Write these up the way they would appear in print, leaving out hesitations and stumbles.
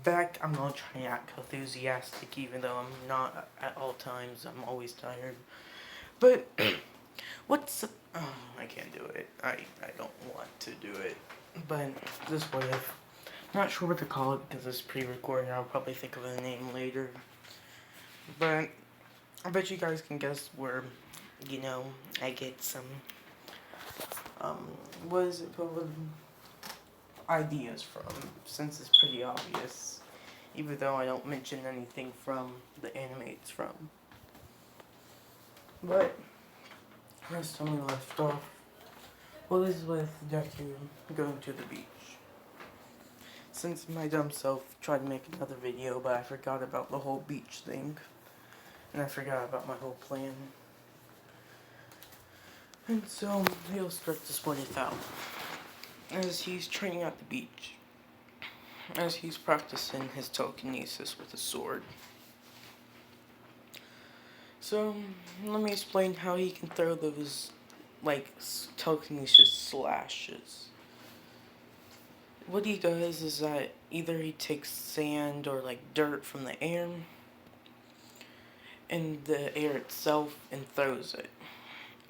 fact, I'm gonna try to act enthusiastic even though I'm not at all times. I'm always tired. But, what's... Oh, I can't do it. I don't want to do it. But, this way I'm not sure what to call it because it's pre-recorded. I'll probably think of a name later. But, I bet you guys can guess where, I get some, what is it called? Ideas from, since it's pretty obvious. Even though I don't mention anything from the anime it's from. But, last time we left off, well, this is with Deku going to the beach. Since my dumb self tried to make another video, but I forgot about the whole beach thing. And I forgot about my whole plan. And so, he'll start to split it out. As he's training at the beach. As he's practicing his telekinesis with a sword. So, let me explain how he can throw those, telekinesis slashes. What he does is that either he takes sand or, dirt from the air, and the air itself, and throws it.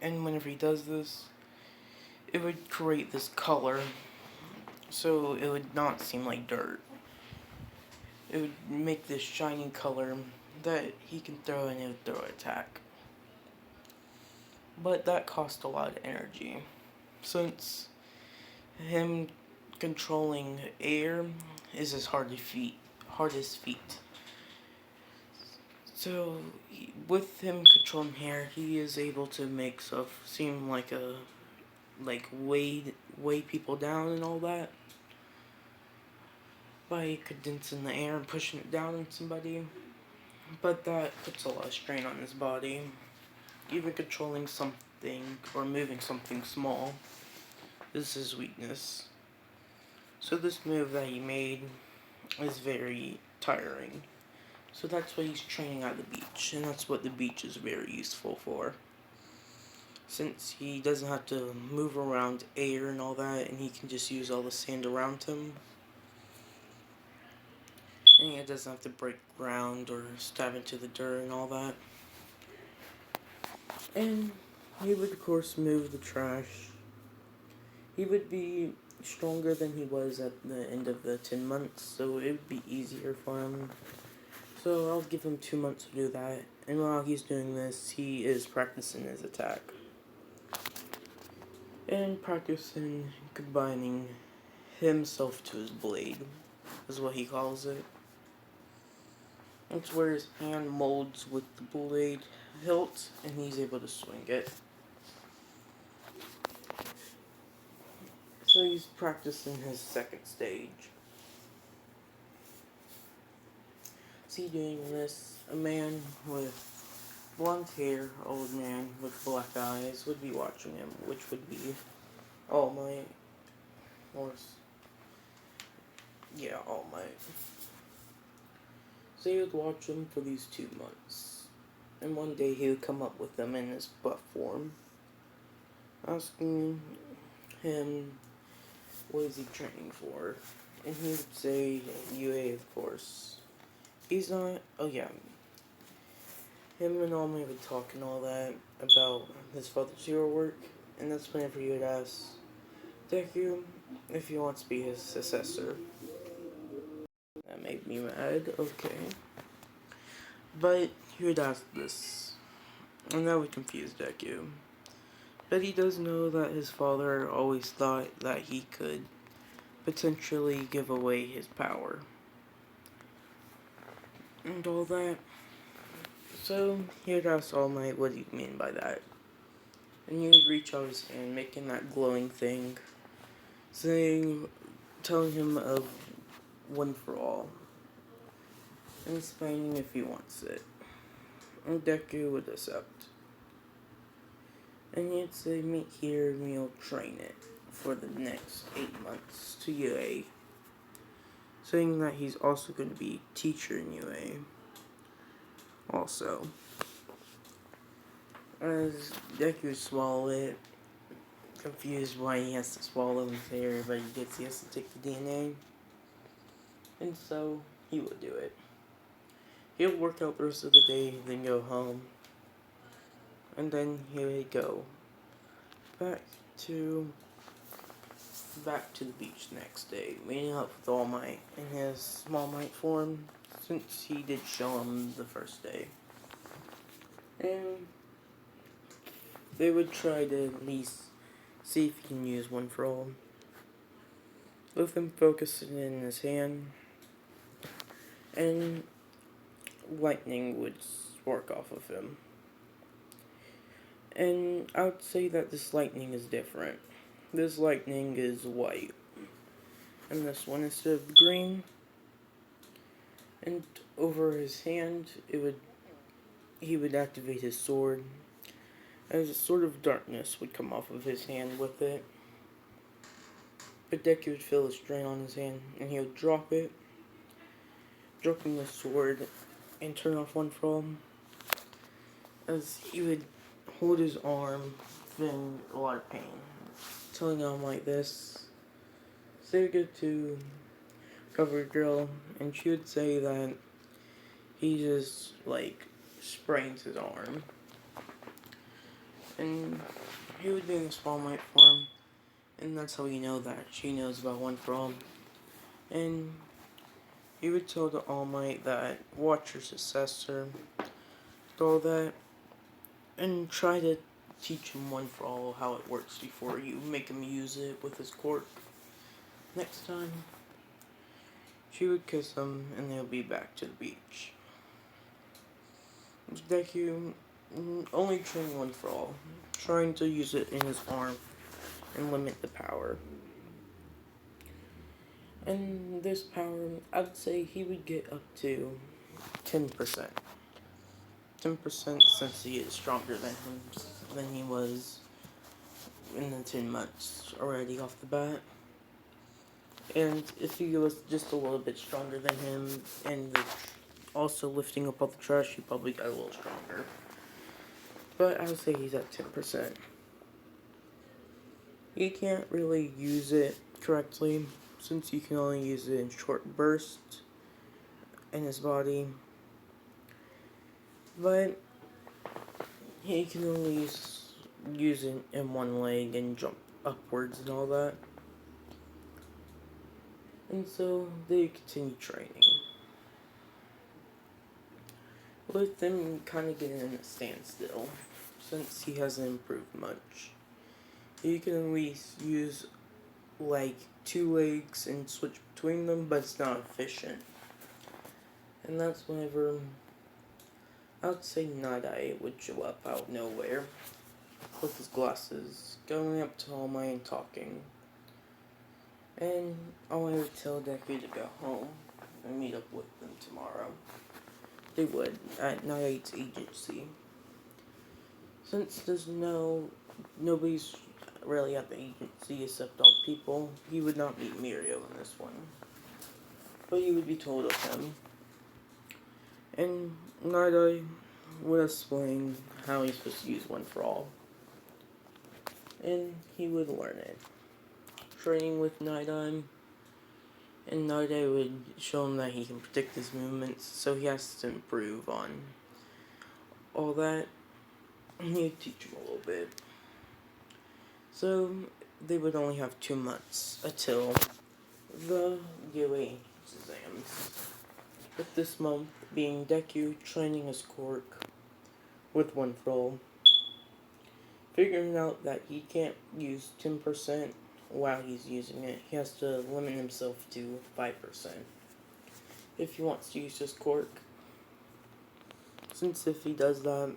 And whenever he does this, it would create this color, so it would not seem like dirt. It would make this shiny color that he can throw and it would throw an attack. But that cost a lot of energy, since him controlling air is his hardest feat. So, with him controlling air, he is able to make stuff seem weigh people down and all that. By condensing the air and pushing it down on somebody. But that puts a lot of strain on his body. Even controlling something or moving something small is his weakness. So this move that he made is very tiring. So that's why he's training at the beach, and that's what the beach is very useful for. Since he doesn't have to move around air and all that, and he can just use all the sand around him. And he doesn't have to break ground or stab into the dirt and all that. And he would, of course, move the trash. He would be stronger than he was at the end of the 10 months, so it would be easier for him. So I'll give him 2 months to do that. And while he's doing this, he is practicing his attack. And practicing combining himself to his blade, is what he calls it. It's where his hand molds with the blade hilt, and he's able to swing it. So he's practicing his second stage. See, doing this, a man with blonde hair, old man with black eyes would be watching him, which would be All Might. All Might. So he would watch him for these 2 months. And one day he would come up with them in his buff form, asking him what is he training for. And he would say UA, of course. He's not... Oh, yeah. Him and All Might would talk and all that about his father's hero work. And that's whenever he would ask Deku if he wants to be his successor. That made me mad. Okay. But he would ask this. And that would confuse Deku. But he does know that his father always thought that he could potentially give away his power. And all that. So, he would ask All Might what he mean by that. And he would reach out his hand, making that glowing thing, telling him of one for all, and explaining if he wants it. And Deku would accept. And he'd say, meet here and we'll train it for the next 8 months to UA. Saying that he's also going to be teacher in UA. Also. As Deku swallow it, confused why he has to swallow his hair, but he has to take the DNA. And so, he would do it. He'll work out the rest of the day, then go home. And then he would go back to the beach the next day, meeting up with All Might in his Small Might form, since he did show him the first day. And they would try to at least see if he can use One for All. With him focusing in his hand, and lightning would spark off of him. And I would say that this lightning is different. This lightning is white, and this one instead of green. And over his hand, he would activate his sword, as a sort of darkness would come off of his hand with it. But Deku would feel a strain on his hand, and he would drop it, dropping the sword, and turn off One for All. As he would hold his arm, feeling a lot of pain, telling him like this. So they would go to Cover Girl, and she would say that he just, sprains his arm. And he would be in the Small Might form, and that's how you know that she knows about One for All. And he would tell the All Might that watch your successor, all that, and try to teach him One for All how it works before you make him use it with his quirk. Next time, she would kiss him, and they'll be back to the beach. Deku only training One for All, trying to use it in his arm and limit the power. And this power, I would say he would get up to 10%. 10% since he is stronger than he was in the 10 months already off the bat. And if he was just a little bit stronger than him, and also lifting up all the trash, he probably got a little stronger. But I would say he's at 10%. He can't really use it correctly, since you can only use it in short bursts in his body. But he can only use it in one leg and jump upwards and all that. And so they continue training. With them kind of getting in a standstill, since he hasn't improved much. You can at least use 2 legs and switch between them, but it's not efficient. And that's whenever I would say Night-Eye would show up out of nowhere with his glasses, going up to All Might and talking. And All Might would tell Deku to go home and meet up with them tomorrow. They would, at Night-Eye's agency. Since there's nobody's really at the agency except all people, he would not meet Mirio in this one. But he would be told of him. And Night-Eye would explain how he's supposed to use One for All. And he would learn it. Training with Night-Eye. And Night-Eye would show him that he can predict his movements, so he has to improve on all that. And he would teach him a little bit. So they would only have 2 months until the UA exams. With this month being Deku training his quirk with One for All, figuring out that he can't use 10% while he's using it. He has to limit himself to 5% if he wants to use his quirk. Since if he does that,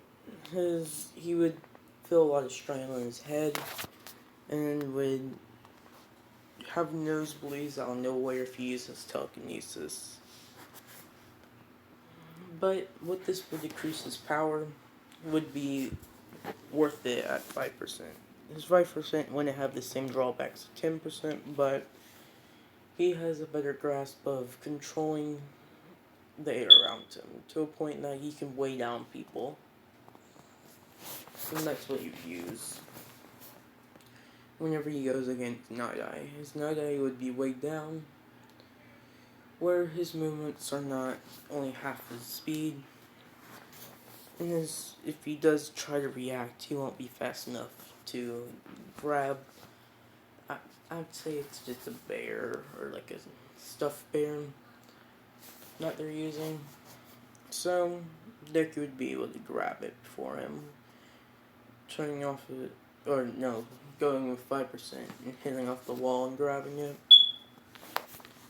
he would feel a lot of strain on his head and would have nosebleeds out of nowhere if he uses telekinesis. But what this would decrease his power would be worth it at 5%. His 5% wouldn't have the same drawbacks as 10%, but he has a better grasp of controlling the air around him to a point that he can weigh down people. And that's what you use whenever he goes against Night-Eye. His Night-Eye would be weighed down, where his movements are not only half his speed, and if he does try to react, he won't be fast enough to grab. I, I'd say it's just a bear or like a stuffed bear that they're using. So Deku would be able to grab it for him, turning off it, or no, going with 5% and hitting off the wall and grabbing it.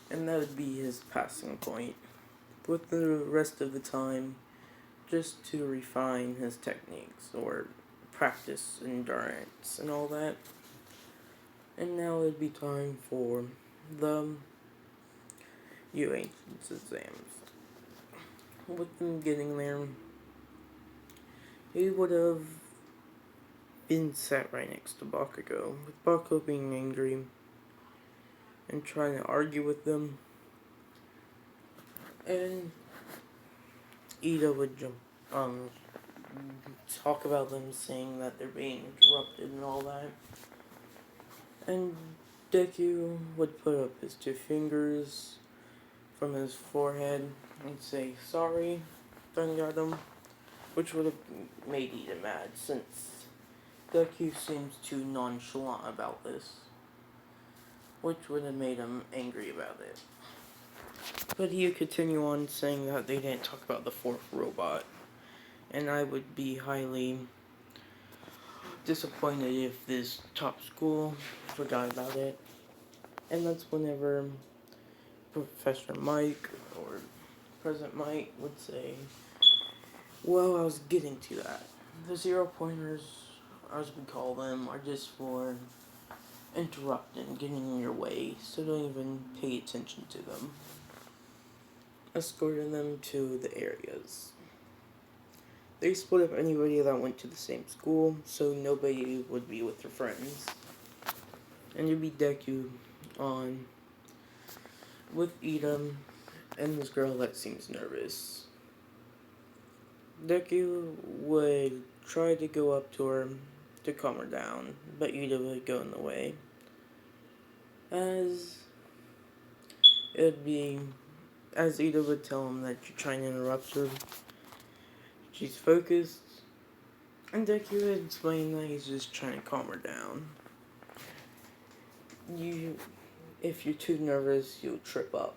And that would be his passing point. With the rest of the time, just to refine his techniques or practice endurance and all that. And now it'd be time for the U Ancients exams. With them getting there, he would have been sat right next to Bakugo, with Bakugo being angry and trying to argue with them. And Ida would talk about them, saying that they're being interrupted and all that. And Deku would put up his 2 fingers from his forehead and say sorry, thrown at him, which would have made Ida mad, since Deku seems too nonchalant about this, which would have made him angry about it. But he would continue on saying that they didn't talk about the 4th robot, and I would be highly disappointed if this top school forgot about it. And that's whenever Professor Mike or President Mike would say, well, I was getting to that. The 0-pointers, as we call them, are just for interrupting, getting in your way, so don't even pay attention to them. Escorting them to the areas. They split up anybody that went to the same school, so nobody would be with their friends. And you'd be Deku on with Edom and this girl that seems nervous. Deku would try to go up to her to calm her down, but Ida would go in the way. As Ida would tell him that you're trying to interrupt her, she's focused, and Deku would explain that he's just trying to calm her down. If you're too nervous, you'll trip up.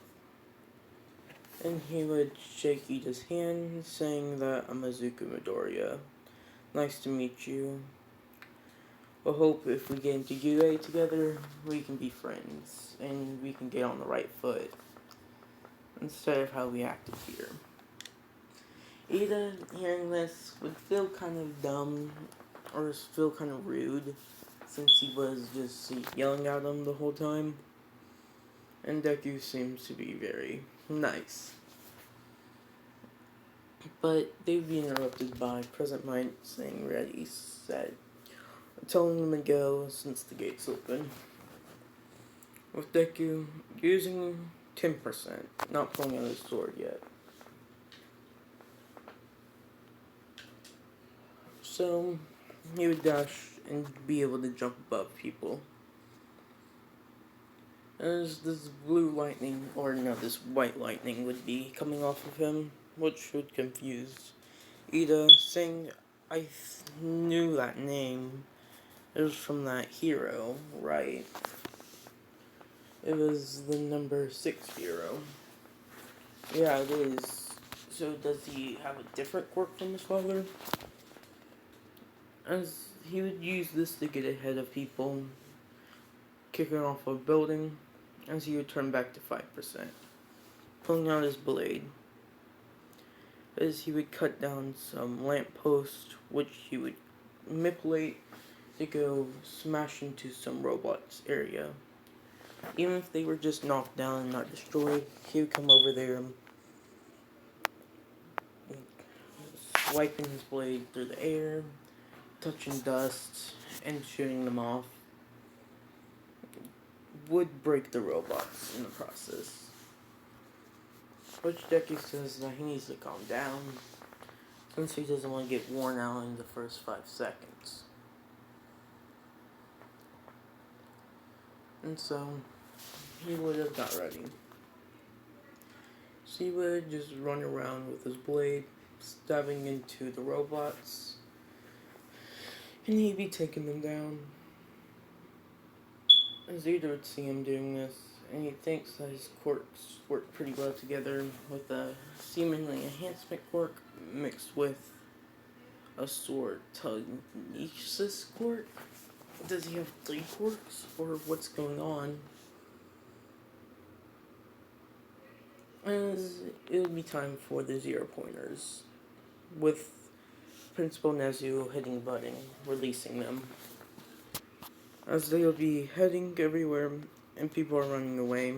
And he would shake Ida's hand, saying that I'm Azuka Midoriya. Nice to meet you. I hope if we get into UA together, we can be friends, and we can get on the right foot, instead of how we acted here. Ida, hearing this, would feel kind of dumb, or feel kind of rude, since he was just yelling at him the whole time. And Deku seems to be very nice. But they'd be interrupted by President Mike saying ready, set, telling them to go since the gate's open. With Deku using 10%, not pulling out his sword yet. So he would dash and be able to jump above people. As this blue lightning, or no, this white lightning would be coming off of him, which would confuse Ida, saying, I knew that name. It was from that hero, right? It was the number 6 hero. Yeah, it is. So does he have a different quirk from his father? As he would use this to get ahead of people, kicking off a building, as he would turn back to 5%, pulling out his blade, as he would cut down some lampposts, which he would manipulate to go smash into some robots' area. Even if they were just knocked down and not destroyed, he would come over there, swiping his blade through the air, touching dust, and shooting them off. Would break the robots in the process. Which Deku says that he needs to calm down, since he doesn't want to get worn out in the first 5 seconds. And so, he would have got ready. he would just run around with his blade, stabbing into the robots, and he'd be taking them down. Zeta would see him doing this, and he thinks that his quirks work pretty well together with a seemingly enhancement quirk mixed with a sword telekinesis quirk. Does he have 3 quirks, or what's going on? As it would be time for the 0-pointers, with Principal Nezu hitting button, releasing them. As they will be heading everywhere and people are running away,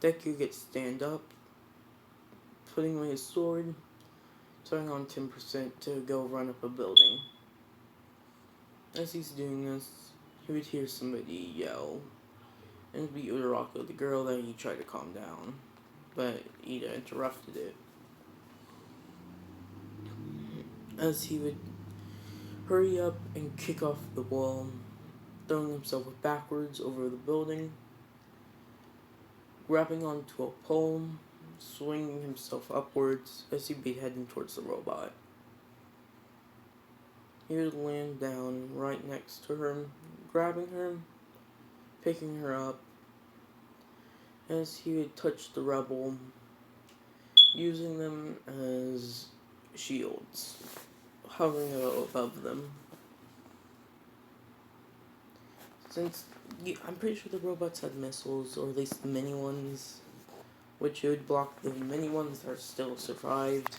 Deku gets stand up, putting away his sword, turning on 10% to go run up a building. As he's doing this, he would hear somebody yell, and it would be Uraraka, the girl that he tried to calm down, but Ida interrupted it. As he would hurry up and kick off the wall, throwing himself backwards over the building, grabbing onto a pole, swinging himself upwards as he'd be heading towards the robot. He would land down right next to her, grabbing her, picking her up, as he would touch the rebel, using them as shields, hovering above them. Since I'm pretty sure the robots had missiles, or at least the mini ones, which would block the mini ones that still survived,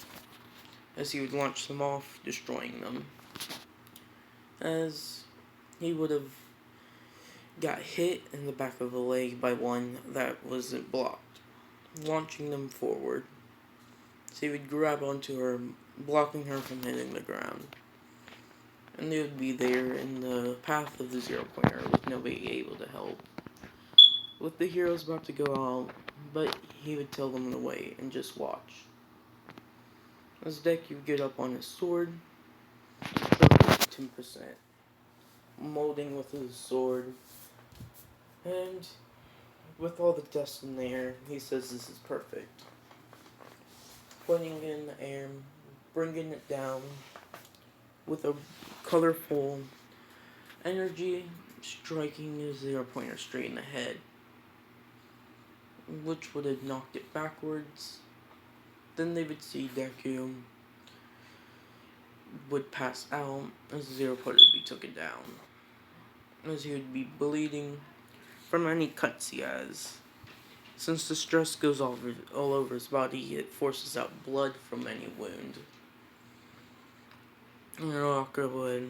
as he would launch them off, destroying them. As he would have got hit in the back of the leg by one that wasn't blocked, launching them forward. So he would grab onto her, blocking her from hitting the ground. And they would be there in the path of the 0-pointer with nobody able to help. With the heroes about to go out, but he would tell them to wait and just watch. As Deku would get up on his sword, 10%, molding with his sword, and with all the dust in the air, he says this is perfect. Pointing it in the air, bringing it down, with a colorful energy, striking the 0-pointer straight in the head, which would have knocked it backwards. Then they would see Deku would pass out as the 0-pointer would be taken down, as he would be bleeding from any cuts he has. Since the stress goes all over his body, it forces out blood from any wound. And Uraraka would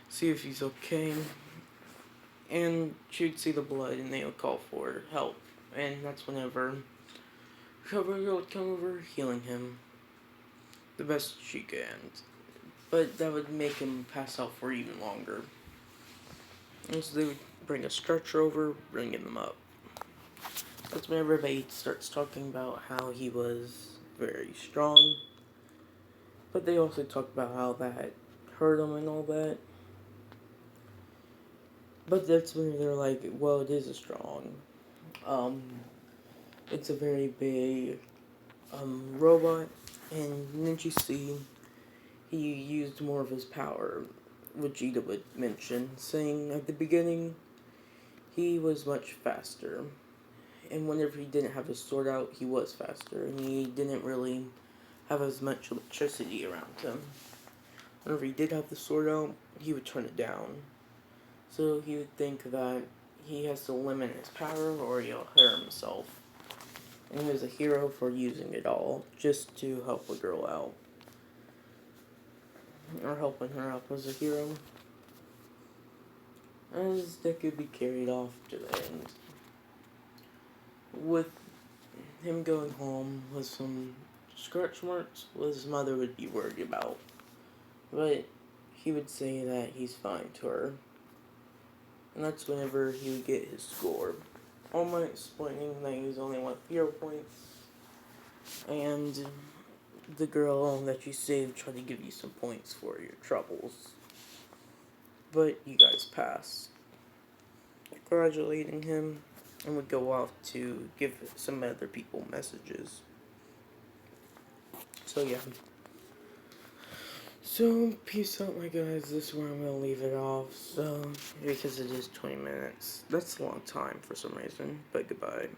see if he's okay, and she would see the blood and they would call for help. And that's whenever Cover would come over, healing him the best she can. But that would make him pass out for even longer. And so they would bring a stretcher over, bringing him up. That's when everybody starts talking about how he was very strong. But they also talk about how that hurt him and all that. But that's when they're like, well, it is a strong. It's a very big robot. And then you see he used more of his power, which Ida would mention, saying at the beginning he was much faster. And whenever he didn't have his sword out, he was faster, and he didn't really have as much electricity around him. Whenever he did have the sword out, he would turn it down. So he would think that he has to limit his power or he'll hurt himself. And he was a hero for using it all, just to help a girl out. Or helping her out as a hero. As Deku would be carried off to the end. With him going home with some scratch marks, what his mother would be worried about. But he would say that he's fine to her. And that's whenever he would get his score. All Might explaining that he was only worth 0 points. And the girl that you saved tried to give you some points for your troubles. But you guys passed. Congratulating him, and would go off to give some other people messages. So yeah. So peace out, my guys. This is where I'm gonna leave it off. So because it is 20 minutes, that's a long time for some reason. But goodbye.